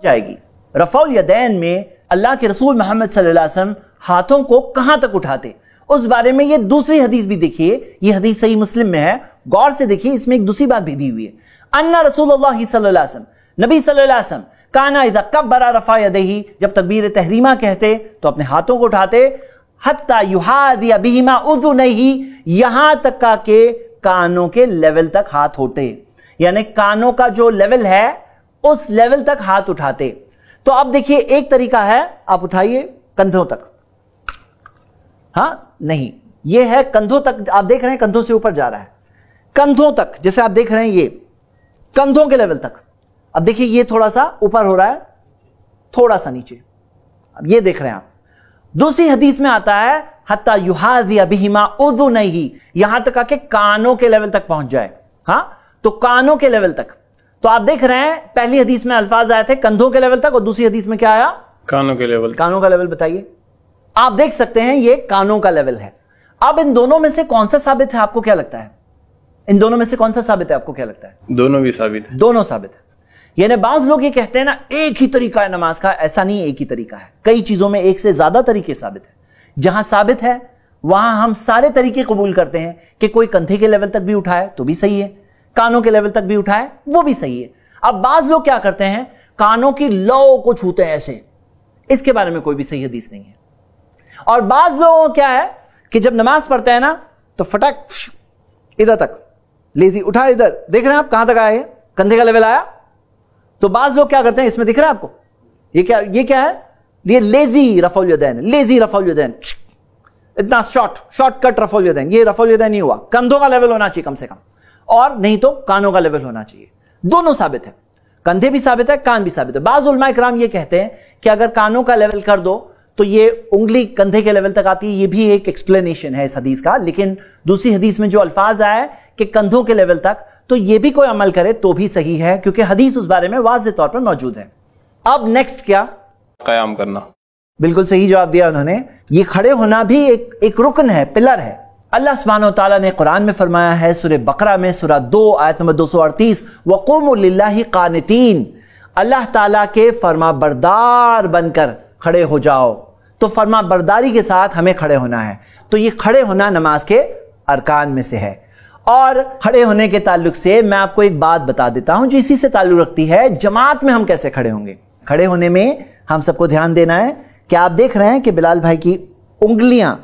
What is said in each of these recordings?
جائے گی। رفعul यदैन में अल्लाह के रसूल मोहम्मद सल्लल्लाहु अलैहि वसल्लम हाथों को कहां तक उठाते, उस बारे में ये दूसरी हदीस भी देखिए, ये हदीस सही मुस्लिम में है, गौर से देखिए, इसमें एक दूसरी बात भी दी हुई है। अन्ना रसूलुल्लाह सल्लल्लाहु अलैहि वसल्लम, नबी सल्लल्लाहु अलैहि वसल्लम काना इज़ा कब्बरा रफ़ा यदैहि, जब तकबीर तहरीमा कहते तो अपने हाथों को उठाते, हत्ता युहादिया बिहिमा उज़ुनैहि, यहां तक का के कानों के लेवल तक हाथ होते, यानी कानों का जो लेवल है उस लेवल तक हाथ उठाते। तो अब देखिए एक तरीका है, आप उठाइए कंधों तक, हां नहीं, ये है कंधों तक, आप देख रहे हैं कंधों से ऊपर जा रहा है, कंधों तक, जैसे आप देख रहे हैं ये कंधों के लेवल तक। अब देखिए ये थोड़ा सा ऊपर हो रहा है, थोड़ा सा नीचे, अब ये देख रहे हैं आप। दूसरी हदीस में आता है हत्ता युहादिया बिहिमा उज़ुनैहि, यहां तक आके कानों के लेवल तक पहुंच जाए। हां, तो कानों के लेवल तक। तो आप देख रहे हैं पहली हदीस में अल्फाज आए थे कंधों के लेवल तक, और दूसरी हदीस में क्या आया? कानों के लेवल। कानों का लेवल बताइए। आप देख सकते हैं ये कानों का लेवल है। अब इन दोनों में से कौन सा साबित है, आपको क्या लगता है? इन दोनों में से कौन सा साबित है, आपको क्या लगता है? दोनों भी साबित है। दोनों साबित है। यानी बाज लोग ये कहते हैं ना एक ही तरीका है नमाज का, ऐसा नहीं, एक ही तरीका है, कई चीजों में एक से ज्यादा तरीके साबित है। जहां साबित है वहां हम सारे तरीके कबूल करते हैं कि कोई कंधे के लेवल तक भी उठाए तो भी सही है, कानों के लेवल तक भी उठाए वो भी सही है। अब बाज लोग क्या करते हैं, कानों की लौ को छूते हैं ऐसे, इसके बारे में कोई भी सही हदीस नहीं है। और बाज लोगों को क्या है कि जब नमाज पढ़ते हैं ना तो फटक इधर तक लेजी उठा, इधर देख रहे हैं आप कहां तक आया, कंधे का लेवल आया। तो बाज लोग क्या करते हैं, इसमें दिख रहा है आपको, ये क्या है, ये लेजी रफ़उल यदैन, लेजी रफ़उल यदैन, इतना शॉर्टकट रफ़उल यदैन, ये रफ़उल यदैन नहीं हुआ, कंधों का लेवल होना चाहिए कम से कम, और नहीं तो कानों का लेवल होना चाहिए। दोनों साबित है, कंधे भी साबित है, कान भी साबित है। बाज़ उलमा इकराम ये कहते हैं कि अगर कानों का लेवल कर दो तो ये उंगली कंधे के लेवल तक आती है, ये भी एक एक्सप्लेनेशन है इस हदीस का। लेकिन दूसरी हदीस में जो अल्फाज आया है कि कंधों के लेवल तक, तो ये भी कोई अमल करे तो भी सही है, क्योंकि हदीस उस बारे में वाज़ेह तौर पर मौजूद है। अब नेक्स्ट क्या, क़याम करना। बिल्कुल सही जवाब दिया उन्होंने। ये खड़े होना भी एक रुकन है, पिलर है। अल्लाह सुब्हानहु व तआला ने कुरान में फरमाया है सूरह बकरा में सूरह 2 आयत नंबर 238, वक़ूमू लिल्लाहि क़ानितीन, अल्लाह ताला के फरमा बरदार बनकर खड़े हो जाओ। तो फरमा बरदारी के साथ हमें खड़े होना है। तो ये खड़े होना नमाज के अरकान में से है। और खड़े होने के ताल्लुक से मैं आपको एक बात बता देता हूं जो इसी से ताल्लुक रखती है, जमात में हम कैसे खड़े होंगे। खड़े होने में हम सबको ध्यान देना है कि आप देख रहे हैं कि बिलाल भाई की उंगलियां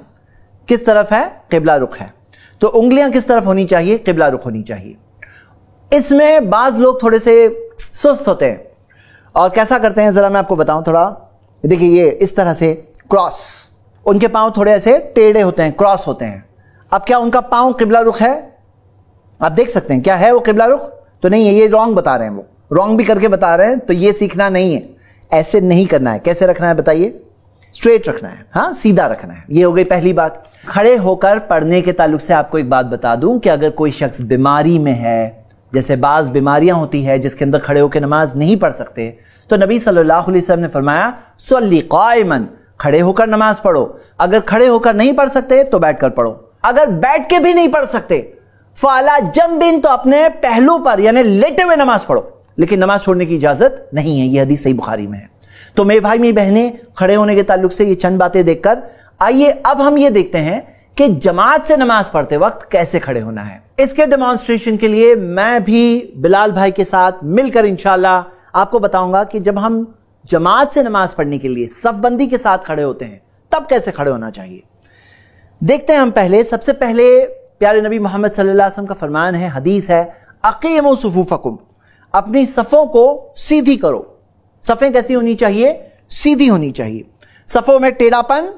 किस तरफ है, किबला रुख है। तो उंगलियां किस तरफ होनी चाहिए, किबला रुख होनी चाहिए। इसमें बाज लोग थोड़े से सुस्त होते हैं और कैसा करते हैं जरा मैं आपको बताऊं थोड़ा। देखिए ये इस तरह से क्रॉस, उनके पांव थोड़े ऐसे टेढ़े होते हैं, क्रॉस होते हैं। अब क्या उनका पांव किबला रुख है? आप देख सकते हैं क्या है वो किबला रुख? तो नहीं है, ये रॉन्ग बता रहे हैं, वो रॉन्ग भी करके बता रहे हैं। तो ये सीखना नहीं है, ऐसे नहीं करना है। कैसे रखना है बताइए? स्ट्रेट रखना है, हाँ सीधा रखना है। ये हो गई पहली बात। खड़े होकर पढ़ने के ताल्लुक से आपको एक बात बता दूं कि अगर कोई शख्स बीमारी में है, जैसे बाज बीमारियां होती है जिसके अंदर खड़े होकर नमाज नहीं पढ़ सकते, तो नबी सल्लल्लाहु अलैहि वसल्लम ने फरमाया सल्ली क़ाइमन, खड़े होकर नमाज पढ़ो। अगर खड़े होकर नहीं पढ़ सकते तो बैठकर पढ़ो। अगर बैठ के भी नहीं पढ़ सकते फ़अला जंबिन, तो अपने पहलू पर यानी लेटे हुए नमाज पढ़ो, लेकिन नमाज छोड़ने की इजाजत नहीं है। यह हदीस सही बुखारी में है। तो मेरे भाई मेरी बहनें, खड़े होने के ताल्लुक से ये चंद बातें देखकर आइए अब हम ये देखते हैं कि जमात से नमाज पढ़ते वक्त कैसे खड़े होना है। इसके डेमोन्स्ट्रेशन के लिए मैं भी बिलाल भाई के साथ मिलकर इंशाल्लाह आपको बताऊंगा कि जब हम जमात से नमाज पढ़ने के लिए सफबंदी के साथ खड़े होते हैं तब कैसे खड़े होना चाहिए। देखते हैं हम पहले, सबसे पहले प्यारे नबी मोहम्मद सल्लल्लाहु अलैहि वसल्लम का फरमान है, हदीस है, अक़ीमू सुफूफकुम, अपनी सफ़ों को सीधी करो। सफ़ें कैसी होनी चाहिए? सीधी होनी चाहिए। सफ़ों में टेढ़ापन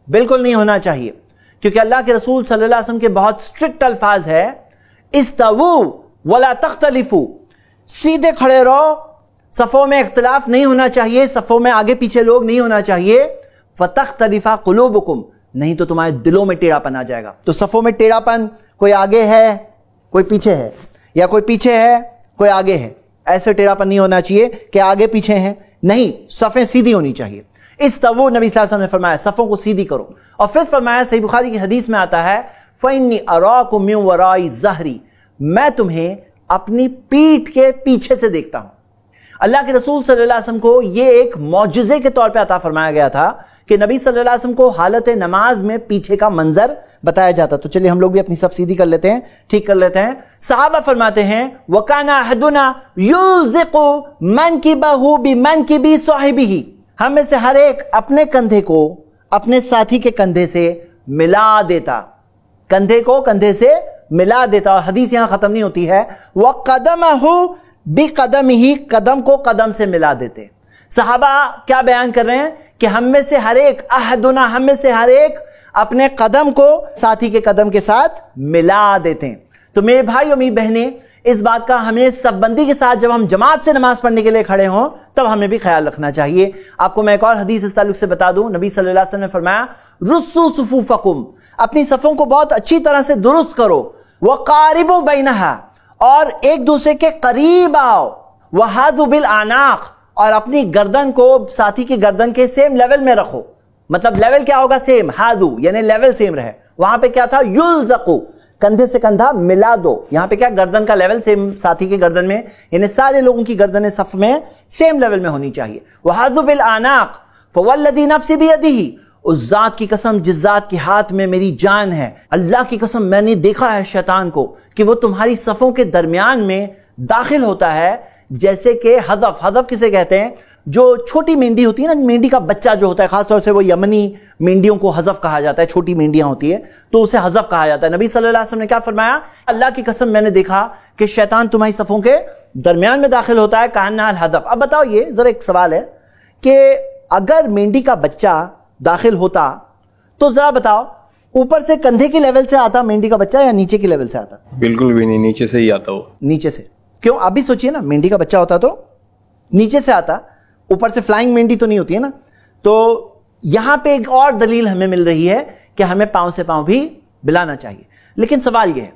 बिल्कुल नहीं होना चाहिए, क्योंकि अल्लाह के रसूल सल्लल्लाहु अलैहि वसल्लम के बहुत स्ट्रिक्ट अल्फाज है, इस्तवू वला तख्तलिफू, सीधे खड़े रहो, सफ़ों में इख्तिलाफ नहीं होना चाहिए, सफ़ों में आगे पीछे लोग नहीं होना चाहिए। फतख्तलिफा कुलूबुकुम, नहीं तो तुम्हारे दिलों में टेढ़ापन आ जाएगा। तो सफ़ों में टेढ़ापन, कोई आगे है कोई पीछे है, या कोई पीछे है कोई आगे है, ऐसे टेढ़ापन नहीं होना चाहिए कि आगे पीछे हैं, नहीं, सफ़ें सीधी होनी चाहिए। इस तवो नबी सल्लल्लाहु अलैहि वसल्लम ने फरमाया सफ़ों को सीधी करो। और फिर फरमाया, सही बुखारी की हदीस में आता है, फ़इन्नी अराकुम मिन वराई ज़हरी, मैं तुम्हें अपनी पीठ के पीछे से देखता हूं। अल्लाह के रसूल सल्लल्लाहु अलैहि वसल्लम को ये एक मौजज़े के तौर पे अता फरमाया गया था कि नबी सल्लल्लाहु अलैहि वसल्लम को हालत नमाज में पीछे का मंजर बताया जाता। तो चलिए हम लोग भी अपनी सब सीधी कर लेते हैं, ठीक कर लेते हैं। सहाबा फरमाते हैं वकाना अहदुना युज़िक़ु मनकिबहु बिमनकिबि साहिबिही, हम में से हर एक अपने कंधे को अपने साथी के कंधे से मिला देता, कंधे को कंधे से मिला देता। और हदीस यहां खत्म नहीं होती है, वह कदमहु बिकदमिही, कदम को कदम से मिला देते। सहाबा क्या बयान कर रहे हैं कि हम में से हर एक अहदुना, हम में से हर एक अपने कदम को साथी के कदम के साथ मिला देते हैं। तो मेरे भाई और मेरी बहनें, इस बात का हमें सबबंदी के साथ जब हम जमात से नमाज पढ़ने के लिए खड़े हों तब हमें भी ख्याल रखना चाहिए। आपको मैं एक और हदीस इस ताल्लुक से बता दूं, नबी सल्लल्लाहु अलैहि वसल्लम ने फरमाया रुस्सु सुफूफकुम, अपनी सफ़ों को बहुत अच्छी तरह से दुरुस्त करो, वक़ारिबु बैनहा, और एक दूसरे के करीब आओ, वहादु बिल आनाक, और अपनी गर्दन को साथी की गर्दन के सेम लेवल में रखो। मतलब लेवल क्या होगा? सेम, हादु यानी लेवल सेम रहे। वहां पे क्या था? युल्ज़क़ु, कंधे से कंधा मिला दो। यहां पे क्या? गर्दन का लेवल सेम साथी की गर्दन में, यानी सारे लोगों की गर्दन सफ में सेम लेवल में होनी चाहिए। वहादु बिल आनाक फवल्लदी नफ्सी बियदिही, उस जात की कसम जिस जात के हाथ में मेरी जान है, अल्लाह की कसम मैंने देखा है शैतान को कि वो तुम्हारी सफों के दरमियान में दाखिल होता है जैसे कि हदफ। हदफ किसे कहते हैं? जो छोटी मेंढी होती है ना, मेंढी का बच्चा जो होता है, खासतौर से वो यमनी मेंढियों को हज़फ कहा जाता है, छोटी मेंढियां होती है तो उसे हज़फ कहा जाता है। नबी सल्लल्लाहु अलैहि वसल्लम ने क्या फरमाया? अल्लाह की कसम मैंने देखा कि शैतान तुम्हारी सफों के दरमियान में दाखिल होता है, कान्ना अल हदफ। अब बताओ, ये जरा एक सवाल है कि अगर मेंढी का बच्चा दाखिल होता तो जरा बताओ ऊपर से कंधे के लेवल से आता मेंढी का बच्चा या नीचे के लेवल से आता? बिल्कुल भी नहीं, नीचे से ही आता वो। नीचे से। क्यों? आप भी सोचिए ना, मेंढी का बच्चा होता तो नीचे से आता, ऊपर से फ्लाइंग मेंढी तो नहीं होती है ना। तो यहां पे एक और दलील हमें मिल रही है कि हमें पांव से पांव भी मिलाना चाहिए। लेकिन सवाल यह है,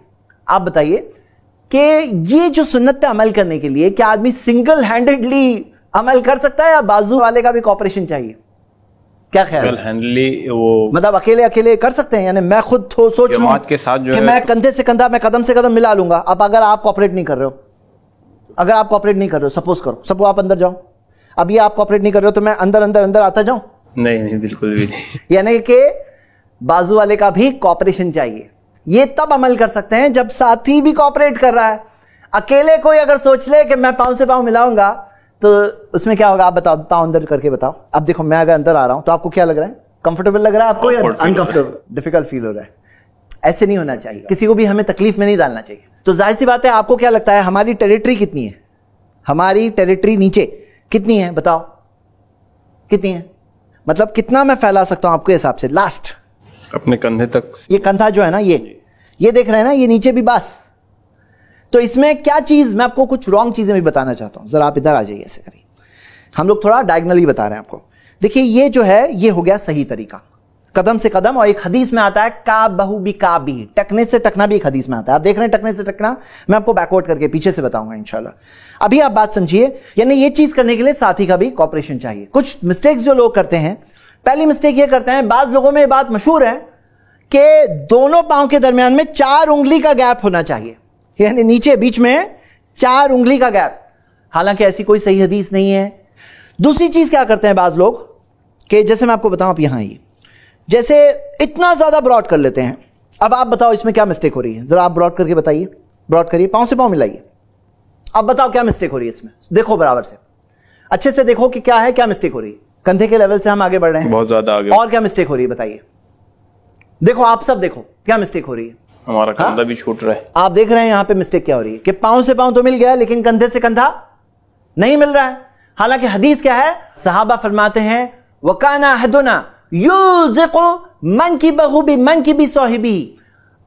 आप बताइए कि ये जो सुन्नत पे अमल करने के लिए क्या आदमी सिंगल हैंडेडली अमल कर सकता है या बाजू वाले का भी कॉपरेशन चाहिए? क्या ख्याल है? वो मतलब अकेले अकेले कर सकते हैं? यानी मैं खुद सोच लूं के साथ जो कि मैं कंधे से कंधा, मैं कदम से कदम मिला लूंगा। अब अगर आप कॉपरेट नहीं कर रहे हो, अगर आप कॉपरेट नहीं कर रहे हो, सपोज करो आप अंदर जाओ, अब ये आप कॉपरेट नहीं कर रहे हो तो मैं अंदर अंदर अंदर आता जाऊं? नहीं, बिल्कुल भी नहीं। यानी कि बाजू वाले का भी कॉपरेशन चाहिए। ये तब अमल कर सकते हैं जब साथी भी कॉपरेट कर रहा है। अकेले कोई अगर सोच ले कि मैं पांव से पांव मिलाऊंगा तो उसमें क्या होगा? आप बताओ, पांव अंदर करके बताओ। अब देखो, मैं अगर अंदर आ रहा हूं तो आपको क्या लग रहा है? कंफर्टेबल लग रहा है आपको या अनकंफर्टेबल, डिफिकल्ट फील हो रहा है? ऐसे नहीं होना चाहिए, किसी को भी हमें तकलीफ में नहीं डालना चाहिए। तो जाहिर सी बात है, आपको क्या लगता है हमारी टेरिटरी कितनी है? हमारी टेरिटरी नीचे कितनी है? बताओ कितनी है? मतलब कितना मैं फैला सकता हूं आपके हिसाब से? लास्ट अपने कंधे तक। ये कंधा जो है ना, ये देख रहे हैं ना, ये नीचे भी बस। तो इसमें क्या चीज, मैं आपको कुछ रॉन्ग चीजें भी बताना चाहता हूं। जरा आप इधर आ जाइए, ऐसे करिए। हम लोग थोड़ा डायगनली बता रहे हैं आपको। देखिए, ये जो है ये हो गया सही तरीका, कदम से कदम। और एक हदीस में आता है काबहु बिकाबी, टकने से टकना भी एक हदीस में आता है। आप देख रहे हैं टकने से टकना, मैं आपको बैकवर्ड करके पीछे से बताऊंगा इंशाल्लाह। अभी आप बात समझिए, यानी ये चीज करने के लिए साथी का भी कॉपरेशन चाहिए। कुछ मिस्टेक्स जो लोग करते हैं, पहली मिस्टेक ये करते हैं, बाज लोगों में ये बात मशहूर है कि दोनों पांव के दरमियान में 4 उंगली का गैप होना चाहिए, यानी नीचे बीच में 4 उंगली का गैप। हालांकि ऐसी कोई सही हदीस नहीं है। दूसरी चीज क्या करते हैं बाज लोग कि जैसे मैं आपको बताऊं, आप यहां आइए, जैसे इतना ज्यादा ब्रॉड कर लेते हैं। अब आप बताओ इसमें क्या मिस्टेक हो रही है? जरा आप ब्रॉड करके बताइए, ब्रॉड करिए, पांव से पांव मिलाइए। अब बताओ क्या मिस्टेक हो रही है इसमें? देखो बराबर से, अच्छे से देखो कि क्या है, क्या मिस्टेक हो रही है। कंधे के लेवल से हम आगे बढ़ रहे हैं, बहुत ज्यादा आगे। और क्या मिस्टेक हो रही है बताइए? देखो आप सब देखो क्या मिस्टेक हो रही है। हमारा कंधा भी छूट रहा है। आप देख रहे हैं यहां पे मिस्टेक क्या हो रही है कि पांव से पांव तो मिल गया लेकिन कंधे से कंधा नहीं मिल रहा है। हालांकि हदीस क्या है? सहाबा फरमाते हैं वकाना अहदुना युज़िक़ु मनकिबहु बिमनकिबि साहिबिही,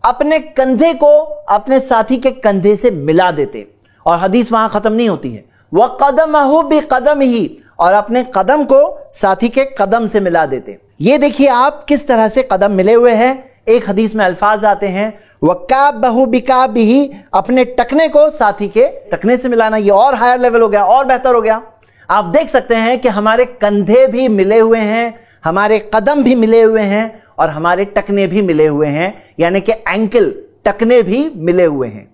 अपने कंधे को अपने साथी के कंधे से मिला देते। और हदीस वहां खत्म नहीं होती है, वक़दमहु बिक़दमिही, और अपने कदम को साथी के कदम से मिला देते। ये देखिए आप किस तरह से कदम मिले हुए हैं। एक हदीस में अल्फाज आते हैं वकाबहु बिकाबिही, अपने टकने को साथी के टकने से मिलाना। ये और हायर लेवल हो गया, और बेहतर हो गया। आप देख सकते हैं कि हमारे कंधे भी मिले हुए हैं, हमारे कदम भी मिले हुए हैं, और हमारे टकने भी मिले हुए हैं, यानी कि एंकल टकने भी मिले हुए हैं।